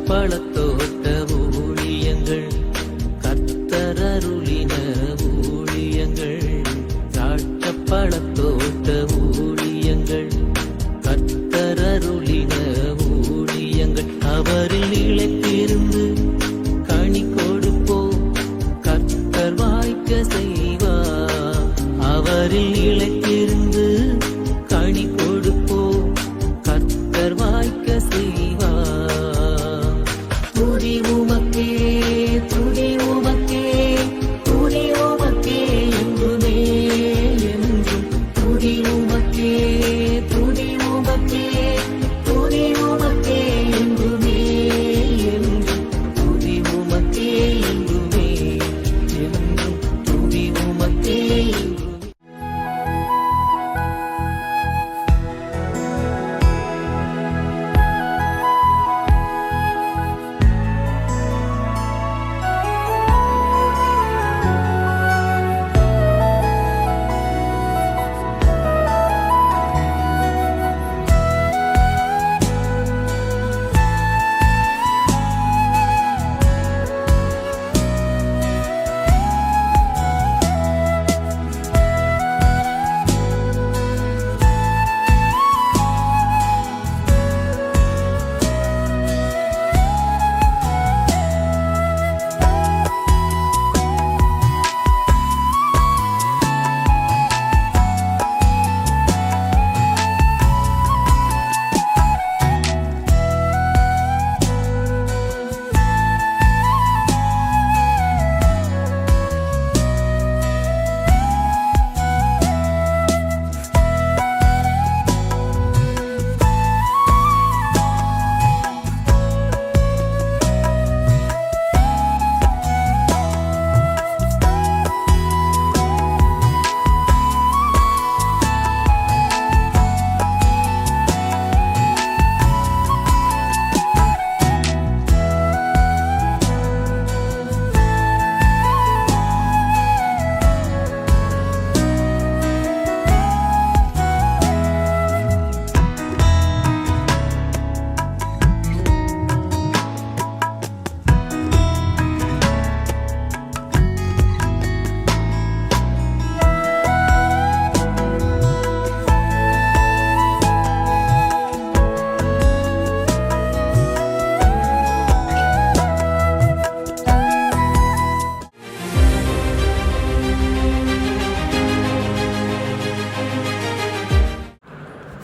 பழத்தோட்ட ஊழியங்கள், கர்த்தரருளின ஊழியங்கள், திராட்சை பழத்தோட்ட ஊழியங்கள், கர்த்தரருளின ஊழியங்கள். அவரில் நிலைத்திருந்து கனி கொடுப்போம், கர்த்தர் வாய்க்க செய்வார். அவரில் நிலைத்திருந்து கனி கொடுப்போம், கர்த்தர் வாய்க்க செய்வார். துதி உமக்கே, துதி உமக்கே, துதி உமக்கே என்றுமே என்றும். துதி உமக்கே, துதி உமக்கே, துதி உமக்கே என்றுமே என்றும். துதி உமக்கே என்றுமே என்றும். துதி உமக்கே என்றுமே.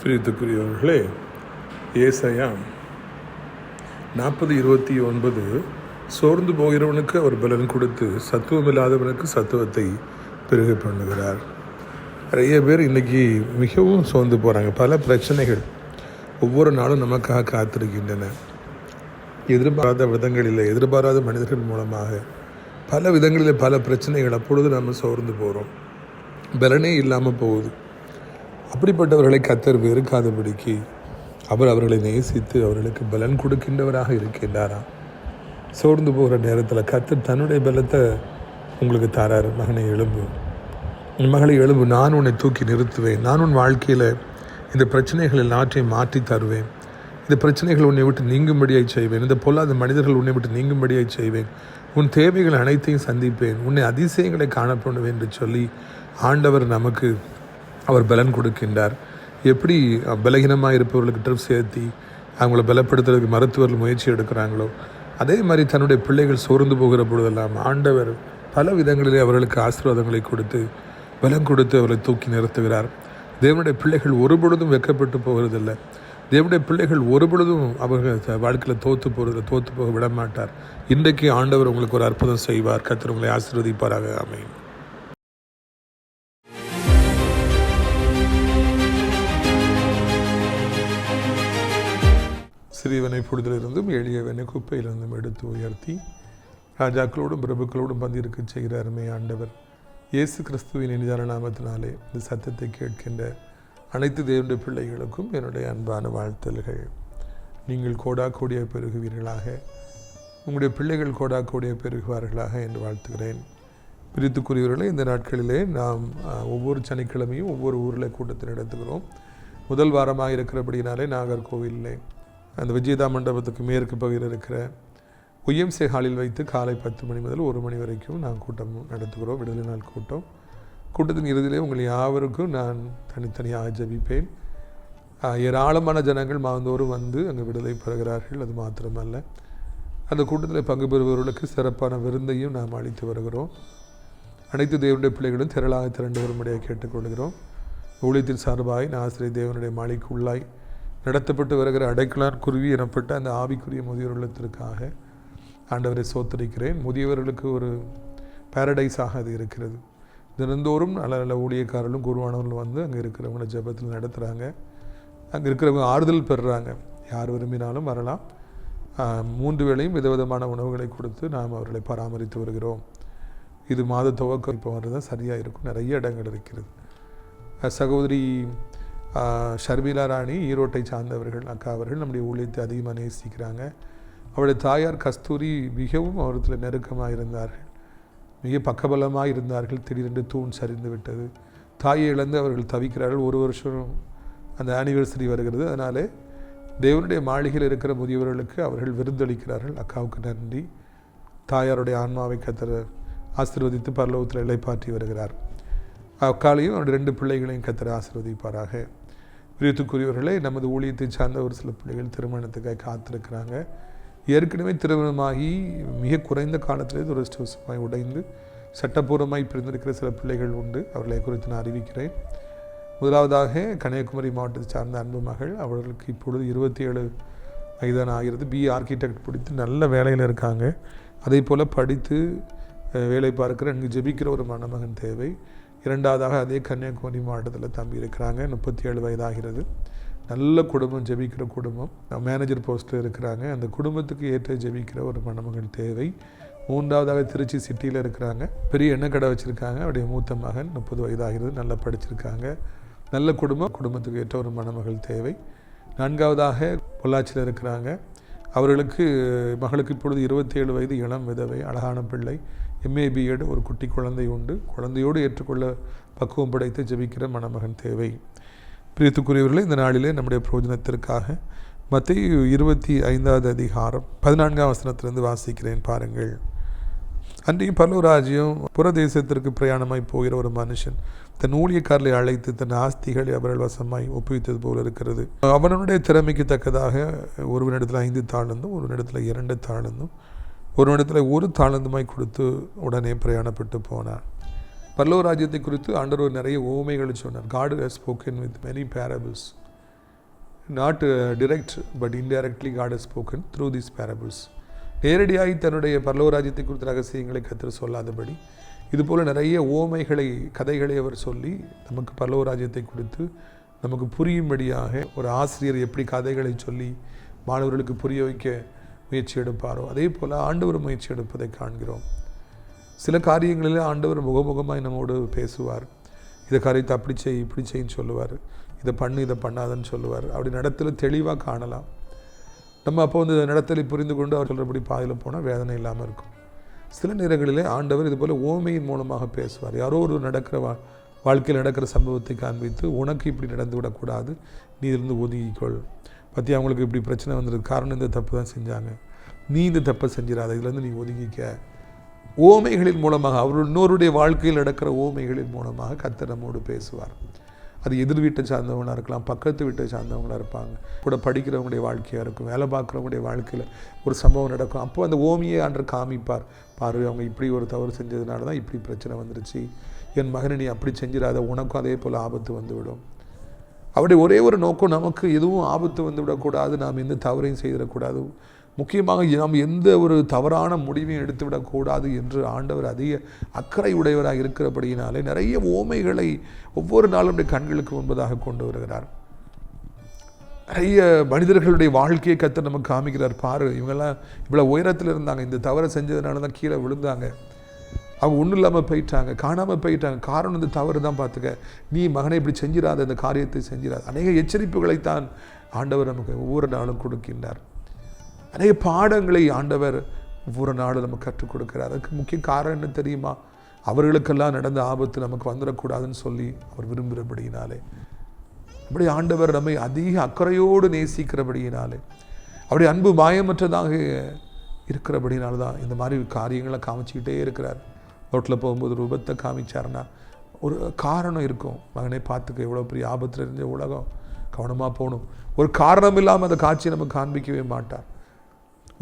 பிரியத்துக்குரியவர்களே, ஏசாயா 40:29 சோர்ந்து போகிறவனுக்கு அவர் பலன் கொடுத்து சத்துவமில்லாதவனுக்கு சத்துவத்தை பெருக பண்ணுகிறார். நிறைய பேர் இன்றைக்கி மிகவும் சோர்ந்து போகிறாங்க. பல பிரச்சனைகள் ஒவ்வொரு நாளும் நமக்காக காத்திருக்கின்றன. எதிர்பாராத விதங்களில், எதிர்பாராத மனிதர்கள் மூலமாக பல விதங்களில் பல பிரச்சனைகள். அப்பொழுது நம்ம சோர்ந்து போகிறோம், பலனே இல்லாமல் போகுது. அப்படிப்பட்டவர்களை கர்த்தர் வெறுக்காதபடிக்கு அவர் அவர்களை நேசித்து அவர்களுக்கு பலன் கொடுக்கின்றவராக இருக்கின்றாராம். சோர்ந்து போகிற நேரத்தில் கர்த்தர் தன்னுடைய பலத்தை உங்களுக்கு தராரு. மகனை எழும்பு, என் மகளை எழும்பு, நான் உன்னை தூக்கி நிறுத்துவேன். நான் உன் வாழ்க்கையில் இந்த பிரச்சனைகள் எல்லாற்றையும் மாற்றி தருவேன். இந்த பிரச்சனைகள் உன்னை விட்டு நீங்கும்படியாக செய்வேன். இந்த பொல்லாத மனிதர்கள் உன்னை விட்டு நீங்கும்படியாக செய்வேன். உன் தேவைகள் அனைத்தையும் சந்திப்பேன். உன்னை அதிசயங்களை காணப்படுவேன் என்று சொல்லி ஆண்டவர் நமக்கு அவர் பலன் கொடுக்கின்றார். எப்படி பலகீனமாக இருப்பவர்களுக்கு ட்ரிப் சேர்த்தி அவங்கள பலப்படுத்துறதுக்கு மருத்துவர்கள் முயற்சி எடுக்கிறாங்களோ, அதே மாதிரி தன்னுடைய பிள்ளைகள் சோர்ந்து போகிற பொழுதெல்லாம் ஆண்டவர் பல விதங்களிலே அவர்களுக்கு ஆசீர்வாதங்களை கொடுத்து பலம் கொடுத்து அவர்களை தூக்கி நிறுத்துகிறார். தேவனுடைய பிள்ளைகள் ஒருபொழுதும் வெட்கப்பட்டு போகிறதில்லை. தேவனுடைய பிள்ளைகள் ஒருபொழுதும் அவர்கள் வாழ்க்கையில் தோற்று போக விட மாட்டார். இன்றைக்கு ஆண்டவர் உங்களுக்கு ஒரு அற்புதம் செய்வார். கர்த்தர் உங்களை ஆசீர்வதிப்பாராக. ஆமென். சிறியவனை பொழுதிலிருந்தும் எளியவனை குப்பையிலிருந்தும் எடுத்து உயர்த்தி ராஜாக்களோடும் பிரபுக்களோடும் பந்திருக்க செய்கிற அருமை ஆண்டவர் இயேசு கிறிஸ்துவின் இனிதான நாமத்தினாலே இந்த சத்தத்தை கேட்கின்ற அனைத்து தேவனுடைய பிள்ளைகளுக்கும் என்னுடைய அன்பான வாழ்த்தல்கள். நீங்கள் கோடாக்கோடிய பெருகுவீர்களாக, உங்களுடைய பிள்ளைகள் கோடாக்கோடிய பெருகுவார்களாக என்று வாழ்த்துகிறேன். பிரித்துக்குரியவர்களே, இந்த நாட்களிலே நாம் ஒவ்வொரு சனிக்கிழமையும் ஒவ்வொரு ஊரில் கூட்டத்தில் நடத்துகிறோம். முதல் வாரமாக இருக்கிறபடினாலே நாகர்கோவிலே அந்த விஜயதா மண்டபத்துக்கு மேற்கு பகுதியில் இருக்கிற ஒய்எம்சி ஹாலில் வைத்து காலை 10 மணி முதல் 1 மணி வரைக்கும் நான் கூட்டம் நடத்துகிறோம். விடுதலை நாள் கூட்டத்தின் இறுதியிலே உங்கள் யாவருக்கும் நான் தனித்தனியாக ஜெபிப்பேன். ஏராளமான ஜனங்கள் மாதந்தோறும் வந்து அங்கே விடுதலை பெறுகிறார்கள். அது மாத்திரமல்ல, அந்த கூட்டத்தில் பங்கு பெறுபவர்களுக்கு சிறப்பான விருந்தையும் நாம் அளித்து வருகிறோம். அனைத்து தேவனுடைய பிள்ளைகளும் திரளாக திரண்டு வரும்படியாக கேட்டுக்கொள்கிறோம். ஊழியத்தின் சார்பாய் ஆசிரியர் தேவனுடைய மாளிகைக்கு உள்ளாய் நடத்தப்பட்டு வருகிற அடைக்கலார் குருவி எனப்பட்ட அந்த ஆவிக்குரிய முதியோர் இல்லத்திற்காக ஆண்டவரை சோத்தரிக்கிறேன். முதியவர்களுக்கு ஒரு பாரடைஸாக அது இருக்கிறது. தினந்தோறும் நல்ல நல்ல ஊழியக்காரர்களும் குருவானவர்களும் வந்து அங்கே இருக்கிறவங்கள ஜெபத்தில் நடத்துகிறாங்க. அங்கே இருக்கிறவங்க ஆறுதல் பெறுறாங்க. யார் விரும்பினாலும் வரலாம். 3 வேளையும் விதவிதமான உணவுகளை கொடுத்து நாம் அவர்களை பராமரித்து வருகிறோம். இது மாத துவக்கம் இப்போ வர்றதான் சரியாக இருக்கும். நிறைய இடங்கள் இருக்கிறது. சகோதரி ஷர்மிளா ராணி ஈரோட்டை சார்ந்தவர்கள் அக்கா அவர்கள் நம்முடைய ஊழியத்தை அதிகமாக நேசிக்கிறாங்க. அவருடைய தாயார் கஸ்தூரி மிகவும் அவரத்தில் நெருக்கமாக இருந்தார்கள். மிக பக்கபலமாக இருந்தார்கள். திடீரென்று தூண் சரிந்து விட்டது. தாயை இழந்து அவர்கள் தவிக்கிறார்கள். 1 வருஷம் அந்த ஆனிவர்சரி வருகிறது. அதனாலே தேவனுடைய மாளிகையில் இருக்கிற முதியவர்களுக்கு அவர்கள் விருந்தளிக்கிறார்கள். அக்காவுக்கு நன்றி. தாயாருடைய ஆன்மாவை கர்த்தர் ஆசீர்வதித்து பரலோகத்தில் இளைப்பாற்றி வருகிறார். அக்காலையும் அவருடைய 2 பிள்ளைகளையும் கர்த்தர் ஆசீர்வதிப்பாராக. பிரியத்துக்குரியவர்களே, நமது ஊழியத்தை சார்ந்த ஒரு சில பிள்ளைகள் திருமணத்துக்காக காத்திருக்கிறாங்க. ஏற்கனவே திருமணமாகி மிக குறைந்த காலத்திலே துரதிர்ஷ்டவசமாய் உடைந்து சட்டப்பூர்வமாய் பிரிந்திருக்கிற சில பிள்ளைகள் உண்டு. அவர்களை குறித்து நான் அறிவிக்கிறேன். முதலாவதாக கன்னியாகுமரி மாவட்டத்தை சார்ந்த அன்பு மகள். அவர்களுக்கு இப்பொழுது 27 வயதான ஆகிறது. BA ஆர்கிடெக்ட் படித்து நல்ல வேலையில் இருக்காங்க. அதே போல் படித்து வேலை பார்க்குற எனக்கு ஜெபிக்கிற ஒரு மணமகன் தேவை. இரண்டாவதாக அதே கன்னியாகுமரி மாவட்டத்தில் தம்பி இருக்கிறாங்க. 37 வயதாகிறது. நல்ல குடும்பம், ஜெபிக்கிற குடும்பம். மேனேஜர் போஸ்ட்டில் இருக்கிறாங்க. அந்த குடும்பத்துக்கு ஏற்ற ஜெபிக்கிற ஒரு மணமகன் தேவை. மூன்றாவதாக திருச்சி சிட்டியில் இருக்கிறாங்க. பெரிய எண்ணெய் கடை வச்சுருக்காங்க. அவருடைய மூத்த மகன் 30 வயதாகிறது. நல்லா படிச்சிருக்காங்க. நல்ல குடும்பத்துக்கு ஏற்ற ஒரு மணமகள் தேவை. நான்காவதாக பொள்ளாச்சியில் இருக்கிறாங்க. அவர்களுக்கு மகளுக்கு இப்பொழுது 27 வயது, இளம் விதவை, அழகான பிள்ளை, MA BEd, ஒரு குட்டி குழந்தை உண்டு. குழந்தையோடு ஏற்றுக்கொள்ள பக்குவம் படைத்து ஜெபிக்கிற மணமகன் தேவை. பிரியத்துக்குரியவர்களே, இந்த நாளிலே நம்முடைய பிரயோஜனத்திற்காக மத்தேயு 25வது அதிகாரம் 14ஆம் வசனத்திலிருந்து வாசிக்கிறேன். பாருங்கள். அன்றையும் பரலோகராஜ்யம் புறதேசத்திற்கு பிரயாணமாய் போகிற ஒரு மனுஷன் தன் ஊழியக்காரர்களை அழைத்து தன் ஆஸ்திகளை அவர்கள் வசமாய் ஒப்புவித்தது போல இருக்கிறது. அவனுடைய திறமைக்கு தக்கதாக ஒருவனிடத்தில் 5 தாளந்தும், ஒருவனிடத்தில் 2 தாளந்தும், ஒருவனிடத்தில் 1 தாளந்துமாய் கொடுத்து உடனே பிரயாணப்பட்டு போனான். பரலோகராஜ்யத்தை குறித்து ஆண்டவர் நிறைய உவமைகளை சொன்னார். God has spoken with many parables. Not direct but indirectly God has spoken through these parables. நேரடியாய் தன்னுடைய பரலோகராஜ்யத்தை குறித்த ரகசியங்களை கர்த்தர் சொல்லாதபடி இதுபோல் நிறைய உவமைகளை, கதைகளை அவர் சொல்லி நமக்கு பரலோகராஜ்யத்தை குறித்து நமக்கு புரியும்படியாக ஒரு ஆசிரியர் எப்படி கதைகளை சொல்லி மாணவர்களுக்கு புரிய வைக்க முயற்சி எடுப்பாரோ அதே போல் ஆண்டவர் முயற்சி எடுப்பதை காண்கிறோம். சில காரியங்களில் ஆண்டவர் முகமுகமாய் நம்மோடு பேசுவார். இதை காரியத்தை அப்படி செய், இப்படி செய்ன்னு சொல்லுவார். இதை பண்ணு, இதை பண்ணாதன்னு சொல்லுவார். அப்படி நடத்தல தெளிவாக காணலாம். நம்ம அப்போ வந்து நடத்தலை புரிந்து கொண்டு அவர் சொல்கிறபடி பாதையில் போனால் வேதனை இல்லாமல் இருக்கும். சில நேரங்களிலே ஆண்டவர் இது போல் ஓமையின் மூலமாக பேசுவார். யாரோ ஒரு வாழ்க்கையில் நடக்கிற சம்பவத்தை காண்பித்து உனக்கு இப்படி நடந்து விடக்கூடாது, நீ இதிலிருந்து ஒதுங்கிக்கொள். பற்றி அவங்களுக்கு இப்படி பிரச்சனை வந்ததுக்கு காரணம் இந்த தப்பு தான் செஞ்சாங்க, நீ இந்த தப்பை செஞ்சிடாத, இதுலேருந்து நீ ஒதுங்கிக்க. ஓமைகளின் மூலமாக அவர் இன்னொருடைய வாழ்க்கையில் நடக்கிற ஓமைகளின் மூலமாக கர்த்தர் நம்மோடு பேசுவார். அது எதிர் வீட்டை சார்ந்தவங்களாக இருக்கலாம், பக்கத்து வீட்டை சார்ந்தவங்களாக இருப்பாங்க, கூட படிக்கிறவங்களுடைய வாழ்க்கையாக இருக்கும், வேலை பார்க்குறவங்களுடைய வாழ்க்கையில் ஒரு சம்பவம் நடக்கும். அப்போ அந்த ஓமியை ஆண்டவர் காமிப்பார். பாரு, அவங்க இப்படி ஒரு தவறு செஞ்சதுனால தான் இப்படி பிரச்சனை வந்துருச்சு, என் மகனை நீ அப்படி செஞ்சிடாத, உனக்கும் அதே போல் ஆபத்து வந்துவிடும். அவருடைய ஒரே ஒரு நோக்கம், நமக்கு எதுவும் ஆபத்து வந்து விடக்கூடாது, நாம் எந்த தவறையும் செய்திடக்கூடாது, முக்கியமாக நாம் எந்த ஒரு தவறான முடிவையும் எடுத்துவிடக்கூடாது என்று ஆண்டவர் அதிக அக்கறை உடையவராக இருக்கிறபடியினாலே நிறைய ஓமைகளை ஒவ்வொரு நாளும் கண்களுக்கு முன்பதாக கொண்டு வருகிறார். நிறைய மனிதர்களுடைய வாழ்க்கையை கர்த்தர் நமக்கு காமிக்கிறார். பாரு, இவங்கெல்லாம் இவ்வளோ உயரத்தில் இருந்தாங்க, இந்த தவறை செஞ்சதுனால தான் கீழே விழுந்தாங்க, அவங்க ஒன்றும் இல்லாமல் போயிட்டாங்க, காணாமல் போயிட்டாங்க, காரணம் இந்த தவறு தான். பார்த்துக்க, நீ மகனை இப்படி செஞ்சிடாத, இந்த காரியத்தை செஞ்சிடாத. அநேக எச்சரிப்புகளைத்தான் ஆண்டவர் நமக்கு ஒவ்வொரு நாளும் கொடுக்கின்றார். அநேக பாடங்களை ஆண்டவர் ஒவ்வொரு நாளும் நமக்கு கற்றுக் கொடுக்கிறார். அதுக்கு முக்கிய காரணம் என்ன தெரியுமா? அவர்களுக்கெல்லாம் நடந்த ஆபத்து நமக்கு வந்துடக்கூடாதுன்னு சொல்லி அவர் விரும்புகிறபடியினாலே, அப்படி ஆண்டவர் நம்மை அதிக அக்கறையோடு நேசிக்கிறபடியினாலே அவருடைய அன்பு மாயமற்றதாக இருக்கிறபடினால்தான் இந்த மாதிரி காரியங்களை காமிச்சிக்கிட்டே இருக்கிறார். ரோட்டில் போகும்போது ஒரு விபத்தை காமிச்சாருன்னா ஒரு காரணம் இருக்கும். மகனை பார்த்துக்க, எவ்வளோ பெரிய ஆபத்தில் இருந்த உலகம், கவனமாக போகணும். ஒரு காரணம் இல்லாமல் அந்த காட்சியை நமக்கு காண்பிக்கவே மாட்டார்.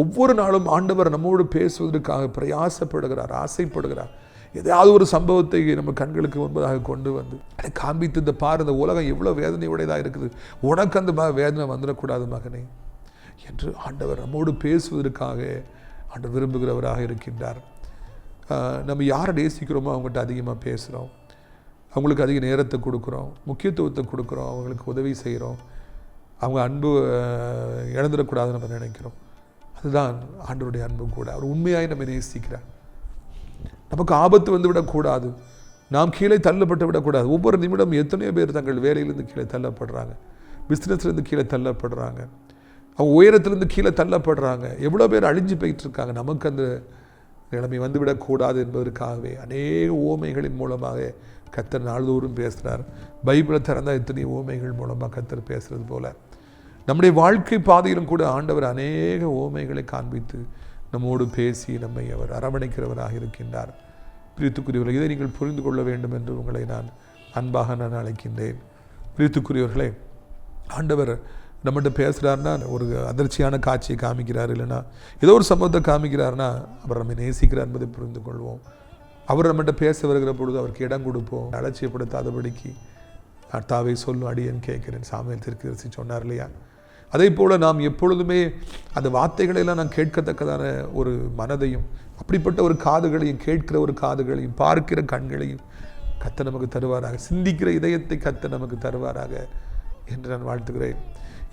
ஒவ்வொரு நாளும் ஆண்டவர் நம்மோடு பேசுவதற்காக பிரயாசப்படுகிறார், ஆசைப்படுகிறார். எதையாவது ஒரு சம்பவத்தை நம்ம கண்களுக்கு முன்பதாக கொண்டு வந்து அதை காண்பித்து, இந்த பாரு, இந்த உலகம் எவ்வளோ வேதனையுடையதாக இருக்குது, உனக்கு அந்த வேதனை வந்துடக்கூடாது மகனே என்று ஆண்டவர் நம்மோடு பேசுவதற்காக ஆண்டவர் விரும்புகிறவராக இருக்கின்றார். நம்ம யாரை நேசிக்கிறோமோ அவங்ககிட்ட அதிகமாக பேசுகிறோம், அவங்களுக்கு அதிக நேரத்தை கொடுக்குறோம், முக்கியத்துவத்தை கொடுக்குறோம், அவங்களுக்கு உதவி செய்கிறோம், அவங்க அன்பு இழந்துடக்கூடாதுன்னு நம்ம நினைக்கிறோம். அதுதான் ஆண்டவருடைய அன்பு கூட. அவர் உண்மையாய் நம்ம நேசிக்கிறார். நமக்கு ஆபத்து வந்து விடக்கூடாது, நாம் கீழே தள்ளப்பட்டு விடக்கூடாது. ஒவ்வொரு நிமிடம் எத்தனையோ பேர் தங்கள் வேலையிலேருந்து கீழே தள்ளப்படுறாங்க, பிஸ்னஸ்லேருந்து கீழே தள்ளப்படுறாங்க, அவங்க உயரத்துலேருந்து கீழே தள்ளப்படுறாங்க. எவ்வளோ பேர் அழிஞ்சு போயிட்டு இருக்காங்க. நமக்கு அந்த நிலைமை வந்துவிடக்கூடாது என்பதற்காகவே அநேக ஓமைகளின் மூலமாக கர்த்தர் நாள்தோறும் பேசுகிறார். பைபிளை திறந்தால் எத்தனை ஓமைகள் மூலமாக கர்த்தர் பேசுகிறது போல நம்முடைய வாழ்க்கை பாதையிலும் கூட ஆண்டவர் அநேக ஓமைகளை காண்பித்து நம்மோடு பேசி நம்மை அவர் அரவணைக்கிறவராக இருக்கின்றார். பிரியத்துக்குரியவர்களே, இதை நீங்கள் புரிந்து கொள்ள வேண்டும் என்று உங்களை நான் அன்பாக அழைக்கின்றேன். பிரியத்துக்குரியவர்களே, ஆண்டவர் நம்மகிட்ட பேசுகிறாருன்னா ஒரு அதிர்ச்சியான காட்சியை காமிக்கிறார், இல்லைன்னா ஏதோ ஒரு சம்பவத்தை காமிக்கிறாருன்னா அவர் நம்மை நேசிக்கிறார் என்பதை புரிந்து கொள்வோம். அவர் நம்மகிட்ட பேச வருகிற பொழுது அவருக்கு இடம் கொடுப்போம். அலட்சியப்படுத்தாதபடிக்கு கர்த்தாவே சொல்லும் அடியேன் கேட்கிறேன் சாமுவேல் தீர்க்கதரிசி சொன்னார் இல்லையா? அதே போல் நாம் எப்பொழுதுமே அந்த வார்த்தைகளெல்லாம் நான் கேட்கத்தக்கதான ஒரு மனதையும், அப்படிப்பட்ட ஒரு காதுகளையும், கேட்கிற ஒரு காதுகளையும், பார்க்கிற கண்களையும் கர்த்தர் நமக்கு தருவாராக, சிந்திக்கிற இதயத்தை கர்த்தர் நமக்கு தருவாராக என்று நான் வாழ்த்துகிறேன்.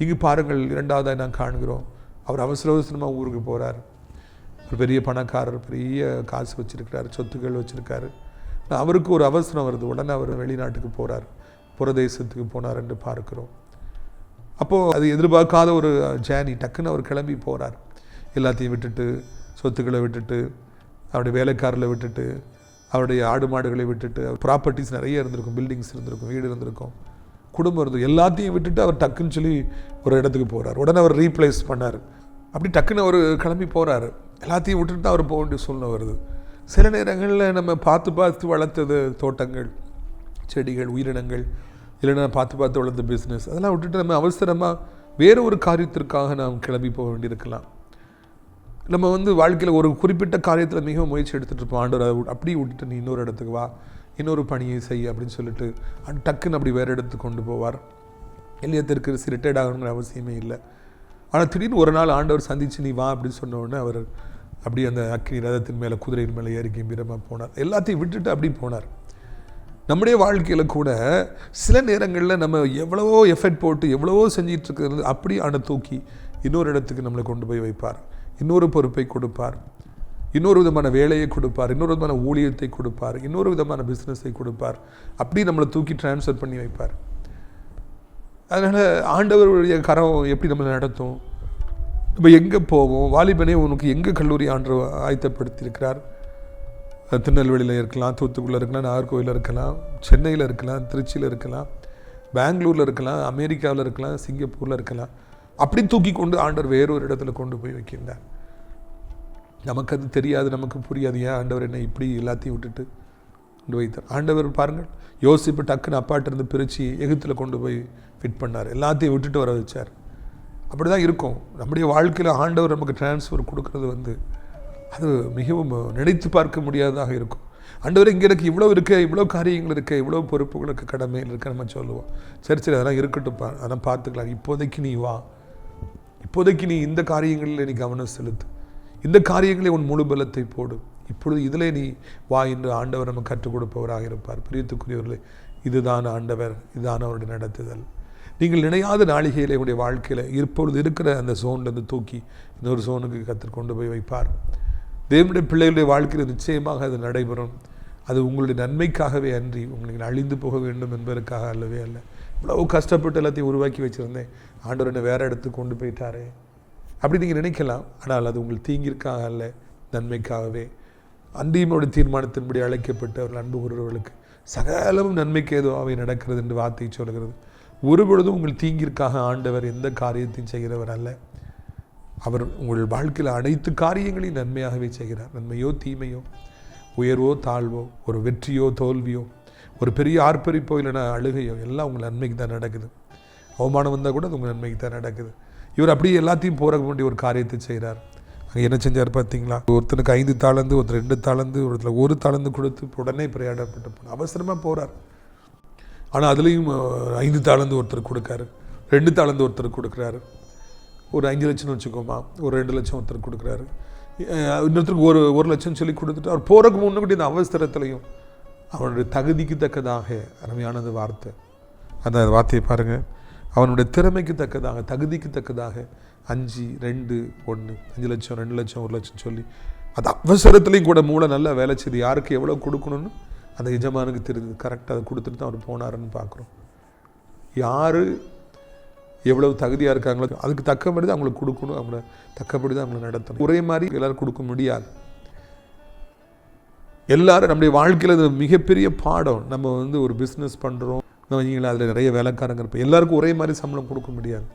இங்கு பாருங்கள், இரண்டாவதாக நான் காண்கிறோம், அவர் அவசர அவசரமாக ஊருக்கு போகிறார். ஒரு பெரிய பணக்காரர், பெரிய காசு வச்சுருக்கிறார், சொத்துக்கள் வச்சுருக்காரு. அவருக்கு ஒரு அவசரம் வருது, உடனே அவர் வெளிநாட்டுக்கு போகிறார், புறதேசத்துக்கு போனார் என்று பார்க்கிறோம். அப்போது அது எதிர்பார்க்காத ஒரு ஜேர்னி, டக்குன்னு அவர் கிளம்பி போகிறார். எல்லாத்தையும் விட்டுட்டு, சொத்துக்களை விட்டுட்டு, அவருடைய வேலைக்காரர்களை விட்டுட்டு, அவருடைய ஆடு மாடுகளை விட்டுட்டு, ப்ராப்பர்ட்டிஸ் நிறைய இருந்திருக்கும், பில்டிங்ஸ் இருந்திருக்கும், வீடு இருந்திருக்கும், குடும்பம் இருந்தது, எல்லாத்தையும் விட்டுட்டு அவர் டக்குன்னு சொல்லி ஒரு இடத்துக்கு போகிறார். உடனே அவர் ரீப்ளேஸ் பண்ணார். அப்படி டக்குன்னு அவர் கிளம்பி போகிறார். எல்லாத்தையும் விட்டுட்டு தான் அவர் போக வேண்டிய சூழ்நிலை வருது. சில நேரங்களில் நம்ம பார்த்து பார்த்து வளர்த்தது தோட்டங்கள், செடிகள், உயிரினங்கள், இல்லைன்னா பார்த்து வளர்ந்த பிஸ்னஸ், அதெல்லாம் விட்டுட்டு நம்ம அவசரமாக வேறு ஒரு காரியத்திற்காக நாம் கிளம்பி போக வேண்டியிருக்கலாம். நம்ம வாழ்க்கையில் ஒரு குறிப்பிட்ட காரியத்தில் மிகவும் முயற்சி எடுத்துகிட்டு இருப்போம். ஆண்டவர் அப்படி விட்டுட்டு நீ இன்னொரு இடத்துக்கு வா, இன்னொரு பணியை செய்ய அப்படின்னு சொல்லிட்டு டக்குன்னு அப்படி வேறு இடத்துக்கு கொண்டு போவார். எல்லையத்திற்கு ரிட்டையர்ட் ஆகணுங்கிற அவசியமே இல்லை. ஆனால் திடீர்னு ஒரு நாள் ஆண்டவர் சந்தித்து நீ வா அப்படின்னு சொன்ன உடனே அவர் அப்படி அந்த அக்கினி ரதத்தின் மேலே, குதிரையின் மேலே ஏறி கம்பீரமாக போனார். எல்லாத்தையும் விட்டுட்டு அப்படி போனார். நம்முடைய வாழ்க்கையில் கூட சில நேரங்களில் நம்ம எவ்வளவோ எஃபர்ட் போட்டு எவ்வளவோ செஞ்சிட்டு இருக்கிறது அப்படி தூக்கி இன்னொரு இடத்துக்கு நம்மளை கொண்டு போய் வைப்பார். இன்னொரு பொறுப்பை கொடுப்பார், இன்னொரு விதமான வேலையை கொடுப்பார், இன்னொரு விதமான ஊழியத்தை கொடுப்பார், இன்னொரு விதமான பிஸ்னஸை கொடுப்பார். அப்படி நம்மளை தூக்கி டிரான்ஸ்ஃபர் பண்ணி வைப்பார். அதனால் ஆண்டவருடைய கரம் எப்படி நம்மளை நடத்தும், நம்ம எங்கே போவோம். வாலிபனே, உனக்கு எங்கே கல்லூரி ஆண்டவர் ஆயத்தப்படுத்தியிருக்கிறார்? திருநெல்வேலியில் இருக்கலாம், தூத்துக்குடியில் இருக்கலாம், நாகர்கோவிலில் இருக்கலாம், சென்னையில் இருக்கலாம், திருச்சியில் இருக்கலாம், பெங்களூரில் இருக்கலாம், அமெரிக்காவில் இருக்கலாம், சிங்கப்பூரில் இருக்கலாம். அப்படி தூக்கி கொண்டு ஆண்டவர் வேறொரு இடத்துல கொண்டு போய் வைக்கின்றார். நமக்கு அது தெரியாது, நமக்கு புரியாது. ஏன் ஆண்டவர் என்னை இப்படி எல்லாத்தையும் விட்டுட்டு கொண்டு வைத்தார்? ஆண்டவர் பாருங்கள், யோசிப்பு டக்குன்னு அப்பாட்டிருந்து பிரித்து எகிப்தில் கொண்டு போய் ஃபிட் பண்ணார், எல்லாத்தையும் விட்டுட்டு வர வச்சார். அப்படி தான் இருக்கும் நம்முடைய வாழ்க்கையில். ஆண்டவர் நமக்கு டிரான்ஸ்ஃபர் கொடுக்கறது அது மிகவும் நினைத்து பார்க்க முடியாததாக இருக்கும். ஆண்டவர் இங்கே எனக்கு இவ்வளோ இருக்க, இவ்வளோ காரியங்கள் இருக்க, இவ்வளோ பொறுப்புகளுக்கு கடமையில் இருக்க நம்ம சொல்லுவோம். சரி அதெல்லாம் இருக்கட்டும்ப்பா, அதெல்லாம் பார்த்துக்கலாம், இப்போதைக்கு நீ வா, இப்போதைக்கு நீ இந்த காரியங்களில் நீ கவனம் செலுத்து, இந்த காரியங்களை உன் முழு பலத்தை போடு, இப்பொழுது இதில் நீ வா என்று ஆண்டவர் நம்ம கற்றுக் கொடுப்பவராக இருப்பார். பிரியத்துக்குரியவர்களே, இதுதான் ஆண்டவர், இதுதான் அவருடைய நடத்துதல். நீங்கள் நினையாத நாளிகையில் உங்களுடைய வாழ்க்கையில் இப்பொழுது இருக்கிற அந்த சோன்லேருந்து தூக்கி இன்னொரு சோனுக்கு கர்த்தர் கொண்டு போய் வைப்பார். தேவனுடைய பிள்ளைகளுடைய வாழ்க்கையில் நிச்சயமாக அது நடைபெறும். அது உங்களுடைய நன்மைக்காகவே அன்றி உங்களுக்கு அழிந்து போக வேண்டும் என்பதற்காக அல்லவே அல்ல. இவ்வளவு கஷ்டப்பட்டு எல்லாத்தையும் உருவாக்கி வச்சுருந்தேன், ஆண்டவர் என்னை வேறு இடத்துக்கு கொண்டு போயிட்டாரே அப்படி நீங்கள் நினைக்கலாம். ஆனால் அது உங்கள் தீங்கிற்காக அல்ல, நன்மைக்காகவே. அன்றியுமோட தீர்மானத்தின்படி அழைக்கப்பட்டு அவர்கள் அன்பு கூறுவர்களுக்கு சகலமும் நன்மைக்கு ஏதுவாகவே நடக்கிறது என்று வார்த்தை சொல்கிறது. ஒருபொழுதும் உங்கள் தீங்கிற்காக ஆண்டவர் எந்த காரியத்தையும் செய்கிறவர் அல்ல. அவர் உங்கள் வாழ்க்கையில் அனைத்து காரியங்களையும் நன்மையாகவே செய்கிறார். நன்மையோ தீமையோ, உயர்வோ தாழ்வோ, ஒரு வெற்றியோ தோல்வியோ, ஒரு பெரிய ஆர்ப்பரிப்போ இல்லைன்னா அழுகையோ, எல்லாம் உங்கள் நன்மைக்கு தான் நடக்குது. அவமானம் வந்தால் கூட அது உங்கள் நன்மைக்கு தான் நடக்குது. இவர் அப்படியே எல்லாத்தையும் போற வேண்டிய ஒரு காரியத்தை செய்கிறார். அங்கே என்ன செஞ்சார் பார்த்தீங்களா? ஒருத்தனுக்கு 5 தாளந்து, ஒருத்தர் 2 தாளந்து, ஒருத்தர் 1 தாளந்து கொடுத்து உடனே பிரயாணப்பட்டு போனார். அவசரமாக போகிறார். ஆனால் அதுலேயும் 5 தாளந்து ஒருத்தர் கொடுக்காரு, 2 தாளந்து ஒருத்தர் கொடுக்குறாரு, ஒரு 5 லட்சம்னு வச்சுக்கோமா, ஒரு 2 லட்சம் ஒருத்தர் கொடுக்குறாரு, இன்னொருத்தருக்கு 1 லட்சம் சொல்லி கொடுத்துட்டு அவர் போகிறதுக்கு முன்னாடி இந்த அவசரத்துலையும் அவனுடைய தகுதிக்கு தக்கதாக, அருமையானது வார்த்தை, அந்த வார்த்தையை பாருங்கள், அவனுடைய திறமைக்கு தக்கதாக, தகுதிக்கு தக்கதாக 5, 2, 1, 5 லட்சம், 2 லட்சம், 1 லட்சம் சொல்லி அது அவசரத்துலேயும் கூட மூளை நல்லா வேலை செய்து யாருக்கு எவ்வளோ கொடுக்கணும்னு அந்த எஜமானுக்கு தெரியுது. கரெக்டாக அதை கொடுத்துட்டு தான் அவர் போனாருன்னு பார்க்குறோம். யார் எவ்வளவு தகுதியாக இருக்காங்களோ அதுக்கு தக்கபடி தான் அவங்களுக்கு கொடுக்கணும், அவங்கள தக்கபடி தான் அவங்களை நடத்தணும். ஒரே மாதிரி எல்லோரும் கொடுக்க முடியாது. எல்லாரும் நம்முடைய வாழ்க்கையில் அது மிகப்பெரிய பாடம். நம்ம ஒரு பிஸ்னஸ் பண்ணுறோம், வைங்களா, அதில் நிறைய வேலைக்காரங்க இருப்போம். எல்லாருக்கும் ஒரே மாதிரி சம்பளம் கொடுக்க முடியாது.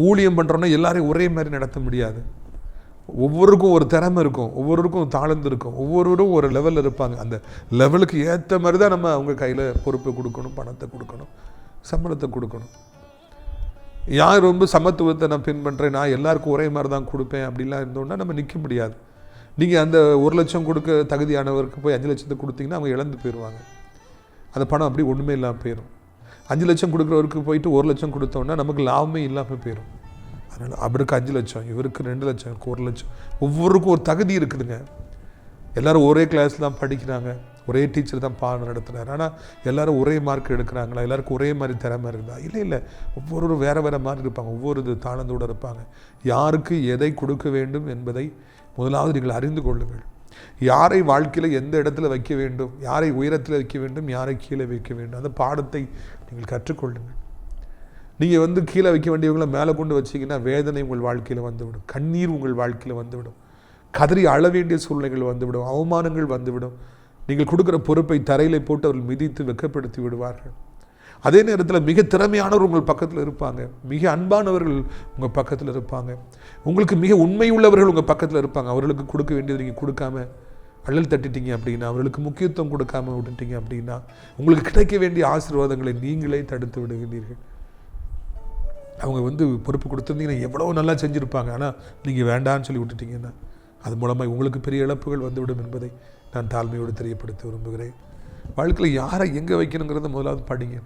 ஊழியம் பண்ணுறோன்னா எல்லாரையும் ஒரே மாதிரி நடத்த முடியாது. ஒவ்வொருக்கும் ஒரு திறமை இருக்கும், ஒவ்வொருக்கும் தாளந்து இருக்கும், ஒவ்வொருவரும் ஒரு லெவலில் இருப்பாங்க. அந்த லெவலுக்கு ஏற்ற மாதிரி தான் நம்ம அவங்க கையில் பொறுப்பை கொடுக்கணும், பணத்தை கொடுக்கணும், சம்பளத்தை கொடுக்கணும். யார் ரொம்ப சமத்துவத்தை நான் பின்பற்றேன், நான் எல்லாருக்கும் ஒரே மாதிரி தான் கொடுப்பேன் அப்படிலாம் இருந்தோன்னா நம்ம நிற்க முடியாது. நீங்கள் அந்த 1 லட்சம் கொடுக்க தகுதியானவருக்கு போய் 5 லட்சத்தை கொடுத்தீங்கன்னா அவங்க இழந்து போயிடுவாங்க. அந்த பணம் அப்படி ஒன்றுமே இல்லாமல் போயிடும். 5 லட்சம் கொடுக்குறவருக்கு போயிட்டு 1 லட்சம் கொடுத்தோன்னா நமக்கு லாபமே இல்லாமல் போயிடும். அதனால் அவருக்கு 5 லட்சம், இவருக்கு 2 லட்சம், இவருக்கு 1 லட்சம். ஒவ்வொருக்கும் ஒரு தகுதி இருக்குதுங்க. எல்லோரும் ஒரே கிளாஸ் தான் படிக்கிறாங்க, ஒரே டீச்சர் தான் பாடம் நடத்துகிறார். ஆனால் எல்லோரும் ஒரே மார்க் எடுக்கிறாங்களா? எல்லாருக்கும் ஒரே மாதிரி திறமை இருக்குதா? இல்லை. ஒவ்வொருவரும் வேறு வேறு மாதிரி இருப்பாங்க, ஒவ்வொரு தாளந்தோடு இருப்பாங்க. யாருக்கு எதை கொடுக்க வேண்டும் என்பதை முதலாவது நீங்கள் அறிந்து கொள்ளுங்கள். யாரை வாழ்க்கையில் எந்த இடத்துல வைக்க வேண்டும், யாரை உயரத்தில் வைக்க வேண்டும், யாரை கீழே வைக்க வேண்டும், அந்த பாடத்தை நீங்கள் கற்றுக்கொள்ளுங்கள். நீங்கள் கீழே வைக்க வேண்டியவங்களை மேலே கொண்டு வச்சிங்கன்னா வேதனை உங்கள் வாழ்க்கையில் வந்துவிடும், கண்ணீர் உங்கள் வாழ்க்கையில் வந்துவிடும், கதறி அழ வேண்டிய சூழ்நிலைகள் வந்துவிடும், அவமானங்கள் வந்துவிடும். நீங்கள் கொடுக்குற பொறுப்பை தரையில் போட்டு அவர்கள் மிதித்து வெட்கப்படுத்தி விடுவார்கள். அதே நேரத்தில் மிக திறமையானவர் உங்கள் பக்கத்தில் இருப்பாங்க, மிக அன்பானவர்கள் உங்கள் பக்கத்தில் இருப்பாங்க, உங்களுக்கு மிக உண்மை உள்ளவர்கள் உங்கள் பக்கத்தில் இருப்பாங்க. அவர்களுக்கு கொடுக்க வேண்டியது நீங்கள் கொடுக்காம அள்ளல் தட்டிட்டீங்க அப்படின்னா, அவர்களுக்கு முக்கியத்துவம் கொடுக்காம விட்டுட்டீங்க அப்படின்னா, உங்களுக்கு கிடைக்க வேண்டிய ஆசீர்வாதங்களை நீங்களே தடுத்து விடுகிறீர்கள். அவங்க பொறுப்பு கொடுத்துருந்தீங்கன்னா எவ்வளோ நல்லா செஞ்சுருப்பாங்க. ஆனால் நீங்கள் வேண்டான்னு சொல்லி விட்டுட்டீங்கன்னா அது மூலமாக உங்களுக்கு பெரிய இழப்புகள் வந்துவிடும் என்பதை நான் தாழ்மையோடு தெரியப்படுத்த விரும்புகிறேன். வாழ்க்கையில் யாரை எங்கே வைக்கணுங்கிறத முதலாவது படிங்க.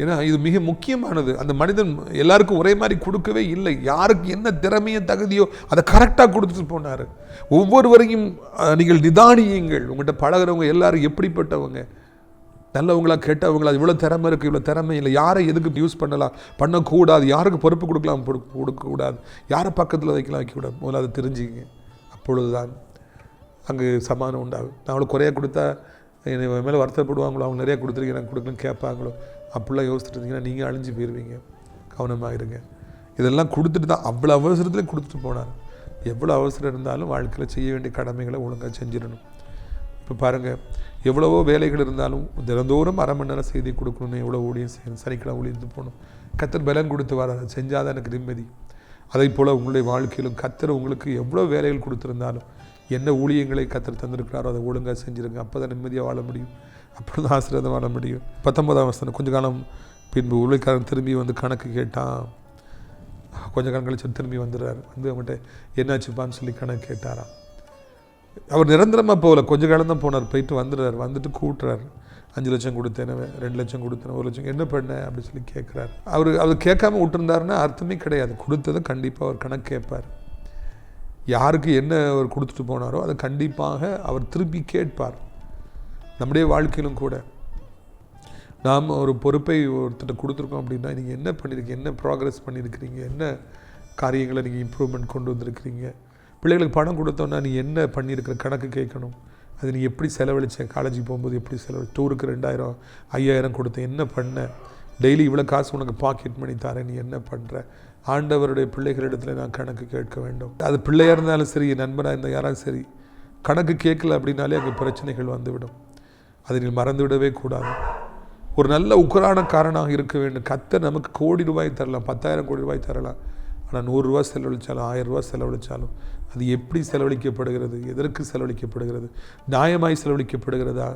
ஏன்னா இது மிக முக்கியமானது. அந்த மனிதன் எல்லாருக்கும் ஒரே மாதிரி கொடுக்கவே இல்லை. யாருக்கு என்ன திறமையோ தகுதியோ அதை கரெக்டாக கொடுத்துட்டு போனார். ஒவ்வொருவரையும் நீங்கள் நிதானியுங்கள். உங்கள்கிட்ட பழகிறவங்க எல்லாரும் எப்படிப்பட்டவங்க, நல்லவங்களா கெட்டவங்களா, இவ்வளோ திறமை இருக்குது, இவ்வளோ திறமை இல்லை, யாரை எதுக்கு யூஸ் பண்ணக்கூடாது, யாருக்கு பொறுப்பு கொடுக்கக்கூடாது, யாரை பக்கத்தில் வைக்கக்கூடாது, முதல்ல அதை தெரிஞ்சுங்க. அப்பொழுது தான் அங்கே சமாதானம் உண்டாகும். நான் அவளை குறையாக கொடுத்தா என்னை மேலே வருத்தப்படுவாங்களோ, அவங்க நிறையா கொடுத்துருக்கீங்க எனக்கு கொடுக்கலன்னு கேட்பாங்களோ, அப்படிலாம் யோசிச்சுட்டு இருந்தீங்கன்னா நீங்கள் அழிஞ்சு போயிடுவீங்க. கவனமாக இருங்க. இதெல்லாம் கொடுத்துட்டு தான் அவ்வளோ அவசரத்துலேயே கொடுத்துட்டு போனார். எவ்வளோ அவசரம் இருந்தாலும் வாழ்க்கையில் செய்ய வேண்டிய கடமைகளை ஒழுங்காக செஞ்சிடணும். இப்போ பாருங்கள், எவ்வளவோ வேலைகள் இருந்தாலும் தினந்தோறும் 1/2 மணி நேரம் செய்தி கொடுக்கணும்னு எவ்வளோ ஊழியம் செய்யணும், சனிக்கிழமை ஊழியத்து போகணும். கர்த்தர் பலன் கொடுத்து வர அதை செஞ்சால் தான் எனக்கு நிம்மதி. அதை போல் உங்களுடைய வாழ்க்கையிலும் கர்த்தர் உங்களுக்கு எவ்வளோ வேலைகள் கொடுத்துருந்தாலும் என்ன ஊழியங்களை கர்த்தர் தந்திருக்கிறாரோ அதை ஒழுங்காக செஞ்சுருங்க. அப்போ தான் நிம்மதியாக வாழ முடியும், அப்படி தான் ஆசீர்வாதம் வாழ முடியும். 19ஆம் வசனம், கொஞ்ச காலம் பின்பு ஊழியக்காரன் திரும்பி கணக்கு கேட்டான். கொஞ்சம் காலம் கழிச்சு திரும்பி வந்துடுறாரு. அவங்ககிட்ட என்னாச்சுப்பான்னு சொல்லி கணக்கு கேட்டாராம். அவர் நிரந்தரமாக போகல, கொஞ்ச காலம் தான் போனார். போயிட்டு வந்துடுறாரு. வந்துட்டு கூட்டுறாரு. 5 லட்சம் கொடுத்தேன், 2 லட்சம் கொடுத்தேன், 1 லட்சம் என்ன பண்ணேன் அப்படின்னு சொல்லி கேட்குறாரு. அவர் கேட்காம விட்டுருந்தாருன்னா அர்த்தமே கிடையாது. கொடுத்ததை கண்டிப்பாக அவர் கணக்கு கேட்பார். யாருக்கு என்ன அவர் கொடுத்துட்டு போனாரோ அதை கண்டிப்பாக அவர் திருப்பி கேட்பார். நம்முடைய வாழ்க்கையிலும் கூட நாம் ஒரு பொறுப்பை ஒருத்தர் கொடுத்துருக்கோம் அப்படின்னா, நீங்கள் என்ன பண்ணியிருக்கீங்க, என்ன ப்ராக்ரஸ் பண்ணியிருக்கிறீங்க, என்ன காரியங்களை நீங்கள் இம்ப்ரூவ்மெண்ட் கொண்டு வந்திருக்கிறீங்க. பிள்ளைகளுக்கு பணம் கொடுத்தோன்னா நீ என்ன பண்ணியிருக்கிற கணக்கு கேட்கணும். அது நீ எப்படி செலவழித்தேன், காலேஜுக்கு போகும்போது எப்படி டூருக்கு 2000 5000 கொடுத்தேன், என்ன பண்ண, டெய்லி இவ்வளோ காசு உனக்கு பாக்கெட் மணி தரேன், நீ என்ன பண்ணுற. ஆண்டவருடைய பிள்ளைகளிடத்தில் நான் கணக்கு கேட்க வேண்டும். அது பிள்ளையாக இருந்தாலும் சரி, நண்பனாக இருந்தால் யாராவது சரி, கணக்கு கேட்கல அப்படின்னாலே அங்கே பிரச்சனைகள் வந்துவிடும். அதை நீங்கள் மறந்துவிடவே கூடாது. ஒரு நல்ல உக்கரானக்காரனாக இருக்க வேண்டும். கர்த்தர் நமக்கு கோடி ரூபாய் தரலாம், 10,000 கோடி ரூபாய் தரலாம். ஆனால் 100 ரூபா செலவழித்தாலும் 1000 ரூபா செலவழித்தாலும் அது எப்படி செலவழிக்கப்படுகிறது, எதற்கு செலவழிக்கப்படுகிறது, நியாயமாய் செலவழிக்கப்படுகிறதா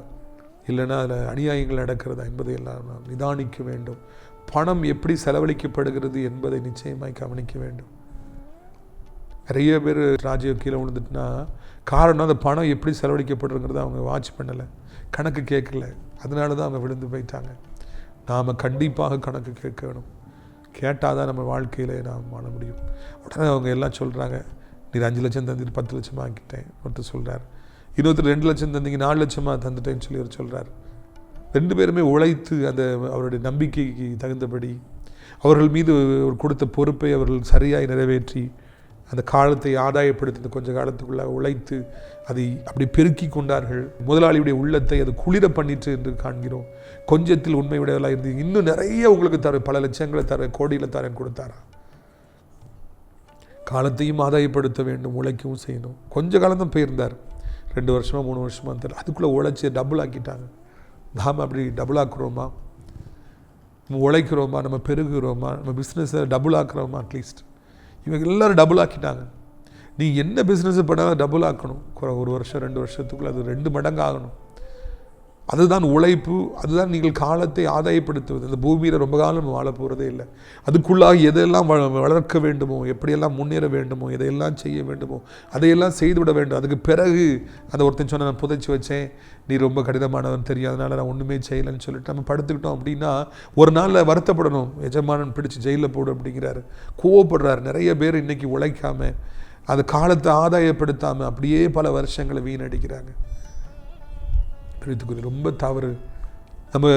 இல்லைன்னா அதில் அநியாயங்கள் நடக்கிறதா என்பதையெல்லாம் நாம் நிதானிக்க வேண்டும். பணம் எப்படி செலவழிக்கப்படுகிறது என்பதை நிச்சயமாய் கவனிக்க வேண்டும். நிறைய பேர் ராஜ்யம் கீழே விழுந்துட்டுனா காரணம் அந்த பணம் எப்படி செலவழிக்கப்படுறங்கிறத அவங்க வாட்ச் பண்ணலை, கணக்கு கேட்கல, அதனால தான் அவங்க விழுந்து போயிட்டாங்க. நாம் கண்டிப்பாக கணக்கு கேட்க வேணும். கேட்டால் தான் நம்ம வாழ்க்கையில் நாம் வாழ முடியும். உடனே அவங்க எல்லாம் சொல்கிறாங்க, நீ 5 லட்சம் தந்துட்டு 10 லட்சமாக ஆக்கிட்டேன் ஒருத்தர் சொல்கிறார். இன்னொருத்தர் 2 லட்சம் தந்தீங்க 4 லட்சமாக தந்துட்டேன்னு சொல்லி அவர் சொல்கிறார். 2 பேருமே உழைத்து அந்த அவருடைய நம்பிக்கைக்கு தகுந்தபடி அவர்கள் மீது கொடுத்த பொறுப்பை அவர்கள் சரியாய் நிறைவேற்றி அந்த காலத்தை ஆதாயப்படுத்தி இந்த கொஞ்ச காலத்துக்குள்ளாக உழைத்து அதை அப்படி பெருக்கி கொண்டார்கள். முதலாளியுடைய உள்ளத்தை அது குளிர பண்ணிட்டு என்று காண்கிறோம். கொஞ்சத்தில் உண்மை விடையெல்லாம் இருந்து இன்னும் நிறைய உங்களுக்கு தர, பல லட்சங்களை தர, கோடியில் தரேன் கொடுத்தாரா. காலத்தையும் ஆதாயப்படுத்த வேண்டும், உழைக்கவும் செய்யணும். கொஞ்ச காலம் தான் போயிருந்தார், 2 வருஷமா 3 வருஷமா தெரியல. அதுக்குள்ளே உழைச்சி டபுள் ஆக்கிட்டாங்க. நாம் அப்படி டபுள் ஆக்குறோமா? நம்ம உழைக்கிறோமா? நம்ம பெருகுகிறோமா? நம்ம பிஸ்னஸை டபுள் ஆக்குறோமா? அட்லீஸ்ட் இவங்க எல்லோரும் டபுள் ஆக்கிட்டாங்க. நீ என்ன பிஸ்னஸ் பண்ணாலும் டபுள் ஆக்கணும். 1 வருஷம் 2 வருஷத்துக்குள்ளே அது 2 மடங்கு ஆகணும். அதுதான் உழைப்பு, அதுதான் நீங்கள் காலத்தை ஆதாயப்படுத்துவது. இந்த பூமியில் ரொம்ப காலம் வாழ போகிறதே இல்லை. அதுக்குள்ளாக எதையெல்லாம் வளர்க்க வேண்டுமோ, எப்படியெல்லாம் முன்னேற வேண்டுமோ, எதையெல்லாம் செய்ய வேண்டுமோ அதையெல்லாம் செய்துவிட வேண்டும். அதுக்கு பிறகு அந்த ஒருத்தன் சொன்ன, நான் புதைச்சி வச்சேன், நீ ரொம்ப கடினமானவன் தெரியும், அதனால் நான் ஒன்றுமே செய்யலைன்னு சொல்லிட்டு நம்ம படுத்துக்கிட்டோம் அப்படின்னா ஒரு நாளில் வருத்தப்படணும். எஜமானன் பிடிச்சி ஜெயிலில் போடு அப்படிங்கிறாரு, கோவப்படுறாரு. நிறைய பேர் இன்றைக்கி உழைக்காமல் அது காலத்தை ஆதாயப்படுத்தாமல் அப்படியே பல வருஷங்களை வீணடிக்கிறாங்க. ரொம்ப தவறு. நம்ம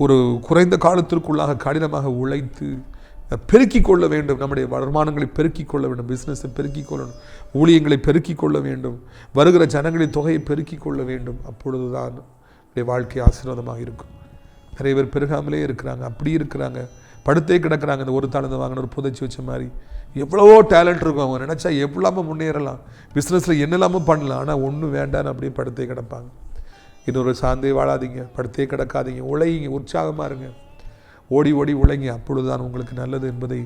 ஒரு குறைந்த காலத்திற்குள்ளாக கடினமாக உழைத்து பெருக்கிக் கொள்ள வேண்டும். நம்முடைய வருமானங்களை பெருக்கிக் கொள்ள வேண்டும், பிஸ்னஸை பெருக்கிக் கொள்ளணும், ஊழியங்களை பெருக்கிக் கொள்ள வேண்டும், வருகிற ஜனங்களின் தொகையை பெருக்கிக் கொள்ள வேண்டும். அப்பொழுது தான் நம்முடைய வாழ்க்கை ஆசீர்வாதமாக இருக்கும். நிறைய பேர் பெருகாமலே இருக்கிறாங்க, அப்படி இருக்கிறாங்க, படுத்தே கிடக்கிறாங்க. இந்த ஒரு தாளந்து வாங்கின ஒரு புதைச்சி வச்ச மாதிரி. எவ்வளவோ டேலண்ட் இருக்கும், அவங்க நினச்சா எவ்வளோ முன்னேறலாம், பிஸ்னஸில் என்னெல்லாமோ பண்ணலாம், ஆனால் ஒன்றும் வேண்டான்னு அப்படியே படுத்தே கிடப்பாங்க. இன்னொரு சார்ந்தே வாழாதீங்க, படுத்தே கிடக்காதீங்க, உழைங்க, உற்சாகமாக இருங்க, ஓடி ஓடி உழைங்க. அப்பொழுதுதான் உங்களுக்கு நல்லது என்பதை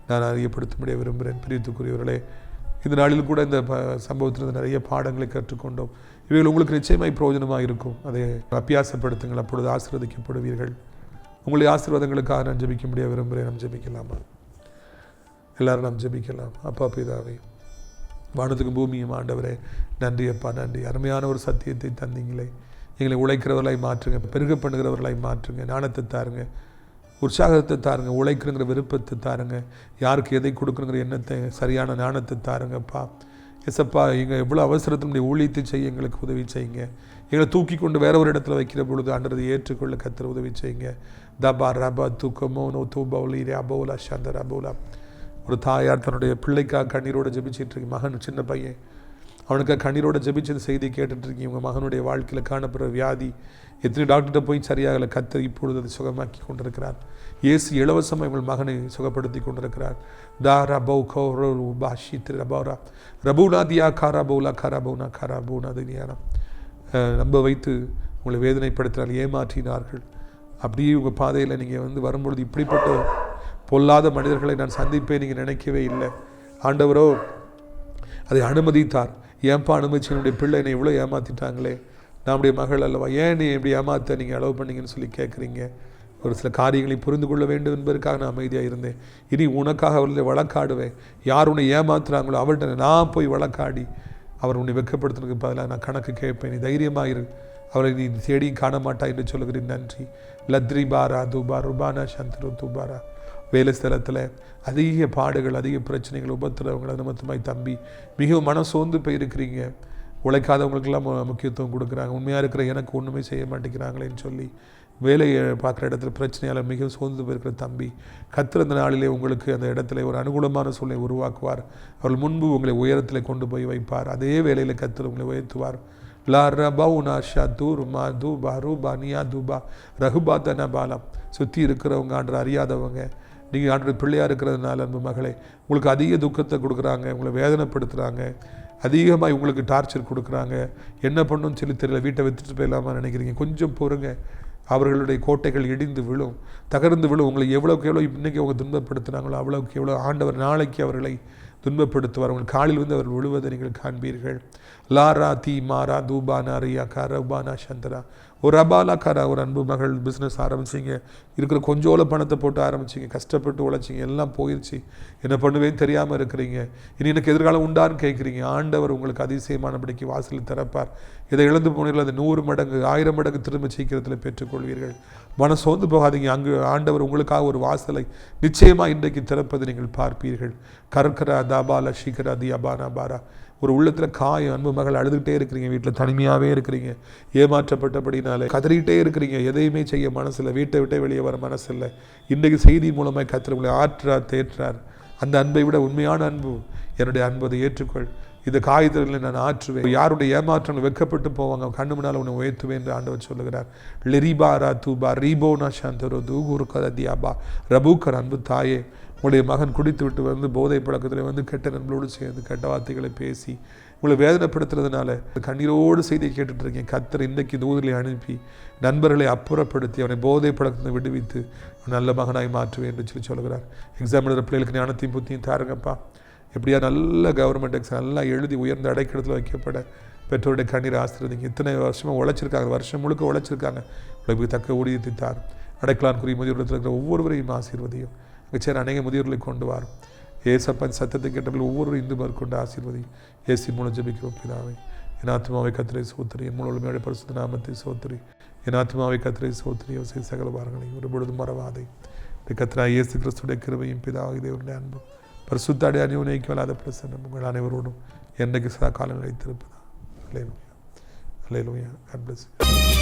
நான் அறியப்படுத்த விரும்புகிறேன். பிரியத்துக்குரியவர்களே, இந்த நாளில் கூட இந்த சம்பவத்திலிருந்து நிறைய பாடங்களை கற்றுக்கொண்டோம். இவைகள் உங்களுக்கு நிச்சயமாய் பிரயோஜனமாக இருக்கும். அதை அபியாசப்படுத்துங்கள், அப்பொழுது ஆசீர்வதிக்கப்படுவீர்கள். உங்களுடைய ஆசீர்வாதங்களுக்காக நான் ஜெபிக்க விரும்புகிறேன். நாம் ஜெபிக்கலாமா? எல்லாரும் நாம் ஜெபிக்கலாம். அப்பா பிதாவே, வானத்துக்கு பூமியும் ஆண்டவரே, நன்றி அப்பா, நன்றி. அருமையான ஒரு சத்தியத்தை தந்தீங்களே. எங்களை உழைக்கிறவர்களாய் மாற்றுங்க, பெருக பண்ணுகிறவர்களாய் மாற்றுங்க, ஞானத்தை தாருங்க, உற்சாகத்தை தாருங்க, உழைக்கிறங்கிற விருப்பத்தை தாருங்க, யாருக்கு எதை கொடுக்குறங்கிற எண்ணத்தை, சரியான ஞானத்தை தாருங்கப்பா. எஸ்ப்பா, எங்கள் எவ்வளோ அவசரத்தினுடைய ஊழியத்தை செய்ய எங்களுக்கு உதவி செய்யுங்க. எங்களை தூக்கி கொண்டு வேற ஒரு இடத்துல வைக்கிற பொழுது ஆண்டதை ஏற்றுக்கொள்ள கத்திர உதவி செய்யுங்க. தபா ரபா தூக்கமோ நோ தூபவுலி ரபோலா சந்த ரபோலா. ஒரு தாயார் தன்னுடைய பிள்ளைக்காக கண்ணீரோடு ஜெபிச்சிட்டு இருக்கு. மகன் சின்ன பையன், அவனுக்கு கண்ணீரோட ஜெபிச்சது செய்தி கேட்டுட்ருக்கீங்க. உங்கள் மகனுடைய வாழ்க்கையில் காணப்படுற வியாதி எத்தனை டாக்டர்கிட்ட போய் சரியாகலை, கத்தர் இப்பொழுது அதை சுகமாக்கி கொண்டிருக்கிறார். இயேசு இலவசமாக உங்கள் மகனை சுகப்படுத்தி கொண்டிருக்கிறார். டா ரபௌ கோ பாஷி திரு ரபௌரா ரபுநாதியா காராபௌலா காராபௌனா காராபௌனாதினியானா. நம்ப வைத்து உங்களை வேதனைப்படுத்தினால் ஏமாற்றினார்கள். அப்படியே உங்கள் பாதையில் நீங்கள் வரும்பொழுது இப்படிப்பட்ட பொல்லாத மனிதர்களை நான் சந்திப்பேன் நீங்கள் நினைக்கவே இல்லை. ஆண்டவரோ அதை அனுமதித்தார். ஏன்பா அனுமதிச்சு என்னுடைய பிள்ளை என்னை இவ்வளோ ஏமாற்றிட்டாங்களே, நம்முடைய மகள் அல்லவா, ஏன் நீ எப்படி ஏமாற்ற நீங்கள் அலோவ் பண்ணீங்கன்னு சொல்லி கேட்குறீங்க. ஒரு சில காரியங்களை புரிந்து கொள்ள வேண்டும் என்பதற்காக நான் அமைதியாக இருந்தேன். இனி உனக்காக அவர்களை வழக்காடுவேன். யார் உன்னை ஏமாத்துறாங்களோ அவர்கிட்ட நான் போய் வழக்காடி அவர் உன்னை வெட்கப்படுத்துறதுக்கு பதிலாக நான் கணக்கு கேட்பேன். நீ தைரியமாக இரு, அவரை நீ தேடியும் காண மாட்டா என்று சொல்லுகிறேன். நன்றி. லத்ரி பாரா துபா ருபானா சந்திரு துபாரா. வேலை ஸ்தலத்தில் அதிக பாடுகள், அதிக பிரச்சனைகள், உபத்திரவங்களை நிமித்தமாய் தம்பி மிகவும் மனசோர்ந்து போயிருக்கிறீங்க. உழைக்காதவங்களுக்கெல்லாம் முக்கியத்துவம் கொடுக்குறாங்க. உண்மையாக இருக்கிற எனக்கு ஒன்றுமே செய்ய மாட்டேங்கிறாங்களேன்னு சொல்லி வேலையை பார்க்குற இடத்துல பிரச்சனையால் மிகவும் சோர்ந்து போயிருக்கிற தம்பி, கர்த்தர் அந்த நாளிலே உங்களுக்கு அந்த இடத்துல ஒரு அனுகூலமான சூழ்நிலை உருவாக்குவார். அவர்கள் முன்பு உங்களை உயரத்தில் கொண்டு போய் வைப்பார். அதே வேலையில் கர்த்தர் உங்களை உயர்த்துவார். லா ரபவுனா ஷதூர் மா தூபா ரூபா நியா தூபா ரகுபா தனபாலம். சுற்றி இருக்கிறவங்க, ஆண்டு அறியாதவங்க, நீங்கள் ஆண்டு பிள்ளையாக இருக்கிறதுனால அன்பு மகளே உங்களுக்கு அதிக துக்கத்தை கொடுக்குறாங்க, உங்களை வேதனைப்படுத்துகிறாங்க, அதிகமாக உங்களுக்கு டார்ச்சர் கொடுக்குறாங்க. என்ன பண்ணணும்னு சொல்லி தெரியல, வீட்டை விற்றுட்டு போயிடலாமா நினைக்கிறீங்க. கொஞ்சம் பொறுங்க, அவர்களுடைய கோட்டைகள் இடிந்து விழும், தகர்ந்து விழும். உங்களை எவ்வளோக்கு எவ்வளோ இன்றைக்கி அவங்க துன்பப்படுத்தினாங்களோ அவ்வளோக்கு எவ்வளோ ஆண்டவர் நாளைக்கு அவர்களை துன்பப்படுத்துவார். உங்கள் காலில் வந்து அவர் விழுவதை நீங்கள் காண்பீர்கள். லாரா தீ மாரா தூபானா ரியா கரபானா சந்தரா ஒரு அபாலா காரா. ஒரு அன்பு மகள் பிஸ்னஸ் ஆரம்பிச்சிங்க, இருக்கிற கொஞ்சோல பணத்தை போட்டு ஆரம்பிச்சிங்க, கஷ்டப்பட்டு உழைச்சிங்க, எல்லாம் போயிடுச்சு, என்ன பண்ணுவேன்னு தெரியாமல் இருக்கிறீங்க, இனி எனக்கு எதிர்காலம் உண்டான்னு கேட்குறீங்க. ஆண்டவர் உங்களுக்கு அதிசயமானபடிக்கு வாசலில் திறப்பார். இதை இழந்து போனீர்கள் அது 100 மடங்கு 1000 மடங்கு திரும்ப சீக்கிரத்தில் பெற்றுக்கொள்வீர்கள். மனம் சோர்ந்து போகாதீங்க. அங்கு ஆண்டவர் உங்களுக்காக ஒரு வாசலை நிச்சயமாக இன்றைக்கு திறப்பதை நீங்கள் பார்ப்பீர்கள். கர்கரா தாபாலா ஷிகரா தி அபானா பாரா. ஒரு உள்ளத்தில் காயம், அன்பு மகள் அழுதுகிட்டே இருக்கிறீங்க, வீட்டில் தனிமையாகவே இருக்கிறீங்க, ஏமாற்றப்பட்டபடினால கதறிக்கிட்டே இருக்கிறீங்க, எதையுமே செய்ய மனசில்லை, வீட்டை விட்டே வெளியே வர மனசில்லை. இன்றைக்கு செய்தி மூலமாக கர்த்தர் உங்களை ஆற்றார், தேற்றார். அந்த அன்பை விட உண்மையான அன்பு என்னுடைய அன்பு, அதை ஏற்றுக்கொள். இந்த காகிதங்களை நான் ஆற்றுவேன். யாருடைய ஏமாற்றங்கள் வெக்கப்பட்டு போவாங்க, கண்ணு முன்னால் உன்னை உயர்த்துவேன் என்று ஆண்டவர் சொல்லுகிறார். லெரிபாரா தூபா ரீபோனா சாந்தரோ தூகுரு கதியாபா ரபூக்கர். அன்பு தாயே, உங்களுடைய மகன் குடித்து விட்டு வந்து போதை பழக்கத்தில் வந்து கெட்ட நண்பர்களோடு சேர்ந்து கெட்ட வார்த்தைகளை பேசி உங்களை வேதனைப்படுத்துறதுனால கண்ணீரோடு செய்தியை கேட்டுட்டு இருக்கேன். கர்த்தர் இன்றைக்கு தூதர்களை அனுப்பி நண்பர்களை அப்புறப்படுத்தி அவனை போதை பழக்கத்தை விடுவித்து நல்ல மகனாய் மாற்றுவேன் என்று சொல்லுகிறார். எக்ஸாம் எழுதுகிற பிள்ளைகளுக்கு ஞானத்தையும் புத்தியும் தாருங்கப்பா. எப்படியா நல்ல கவர்மெண்ட் எக்ஸாம் நல்லா எழுதி உயர்ந்த அடைக்கலத்தில் வைக்கப்பட பெற்றோருடைய கண்ணீர் ஆசிரியங்க. இத்தனை வருஷமாக உழைச்சிருக்காங்க, வருஷம் முழுக்க உழைச்சிருக்காங்க, உழைப்புக்கு தக்க ஊதியத்தை தார். அடைக்கலான்குரிய முதியோர்கள் இருக்கிற ஒவ்வொருவரையும் ஆசீர்வதியும். சேர அநேக முதியோர்களை கொண்டு வாரும். ஏசப்பன் சத்தத்தை கேட்டவர்கள் ஒவ்வொரு இந்து மேற்கொண்டு ஆசீர்வதியும். ஏசி மூலம் ஜெபிக்கிறோம் பிதாவே. என் ஆத்மாவை கர்த்தரை சோத்திரி, என் மூலம் பரிசுத்த நாமத்தை சோத்திரி. என் ஆத்மாவை கர்த்தரை சோத்திரி, அவசிய சகல பாரங்களையும் ஒரு பொழுதும் மறவாதே. கர்த்தராகிய இயேசு கிறிஸ்துடைய கிருபையும் பிதாவாகிய தேவனுடைய அன்பும் பரிசுத்த அநியோன்யம் வல்லாத பிரசன்னம் உங்கள் அனைவரோடும் என்றைக்கு சதா காலம் வைத்திருப்பதா. அல்லேலூயா, அல்லேலூயா. God bless you.